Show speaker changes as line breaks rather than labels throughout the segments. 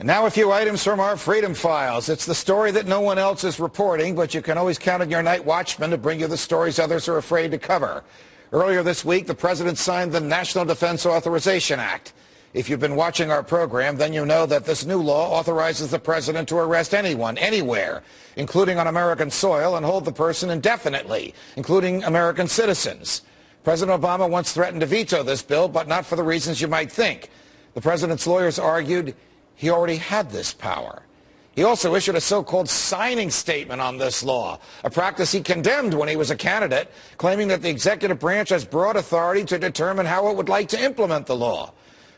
And now a few items from our Freedom Files. It's the story that no one else is reporting, but you can always count on your night watchman to bring you the stories others are afraid to cover. Earlier this week, the president signed the National Defense Authorization Act. If you've been watching our program, then you know that this new law authorizes the president to arrest anyone, anywhere, including on American soil, and hold the person indefinitely, including American citizens. President Obama once threatened to veto this bill, but not for the reasons you might think. The president's lawyers argued he already had this power. He also issued a so-called signing statement on this law, a practice he condemned when he was a candidate, claiming that the executive branch has broad authority to determine how it would like to implement the law.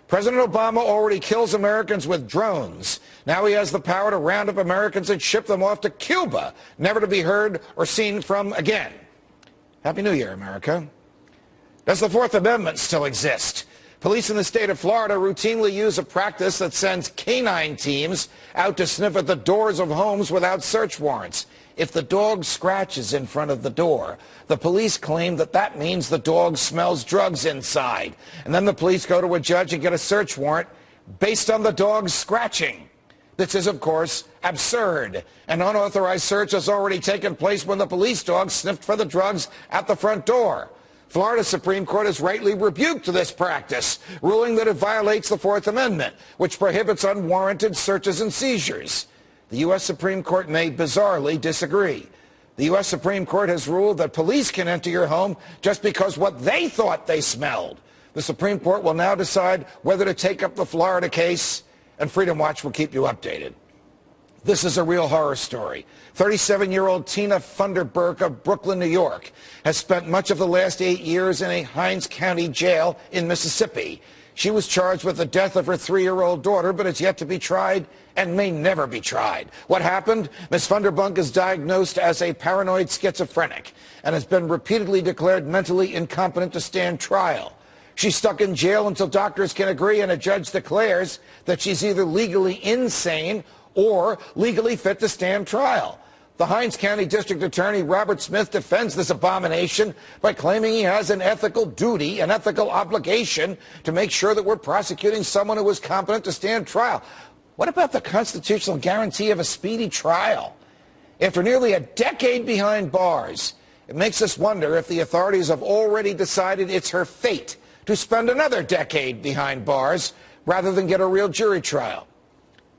President Obama already kills Americans with drones. Now he has the power to round up Americans and ship them off to Cuba, never to be heard or seen from again. Happy New Year, America. Does the Fourth Amendment still exist? Police in the state of Florida routinely use a practice that sends canine teams out to sniff at the doors of homes without search warrants. If the dog scratches in front of the door, the police claim that that means the dog smells drugs inside. And then the police go to a judge and get a search warrant based on the dog's scratching. This is, of course, absurd. An unauthorized search has already taken place when the police dog sniffed for the drugs at the front door. Florida Supreme Court has rightly rebuked this practice, ruling that it violates the Fourth Amendment, which prohibits unwarranted searches and seizures. The U.S. Supreme Court may bizarrely disagree. The U.S. Supreme Court has ruled that police can enter your home just because what they thought they smelled. The Supreme Court will now decide whether to take up the Florida case, and Freedom Watch will keep you updated. This is a real horror story. 37-year-old Tina Funderburk of Brooklyn, New York, has spent much of the last 8 years in a Hinds County jail in Mississippi. She was charged with the death of her 3-year-old daughter, but is yet to be tried and may never be tried. What happened? Ms. Funderburk is diagnosed as a paranoid schizophrenic and has been repeatedly declared mentally incompetent to stand trial. She's stuck in jail until doctors can agree and a judge declares that she's either legally insane or legally fit to stand trial. The Hinds County District Attorney Robert Smith defends this abomination by claiming he has an ethical duty, an ethical obligation to make sure that we're prosecuting someone who is competent to stand trial. What about the constitutional guarantee of a speedy trial? After nearly a decade behind bars, it makes us wonder if the authorities have already decided it's her fate to spend another decade behind bars rather than get a real jury trial.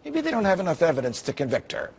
Maybe they don't have enough evidence to convict her.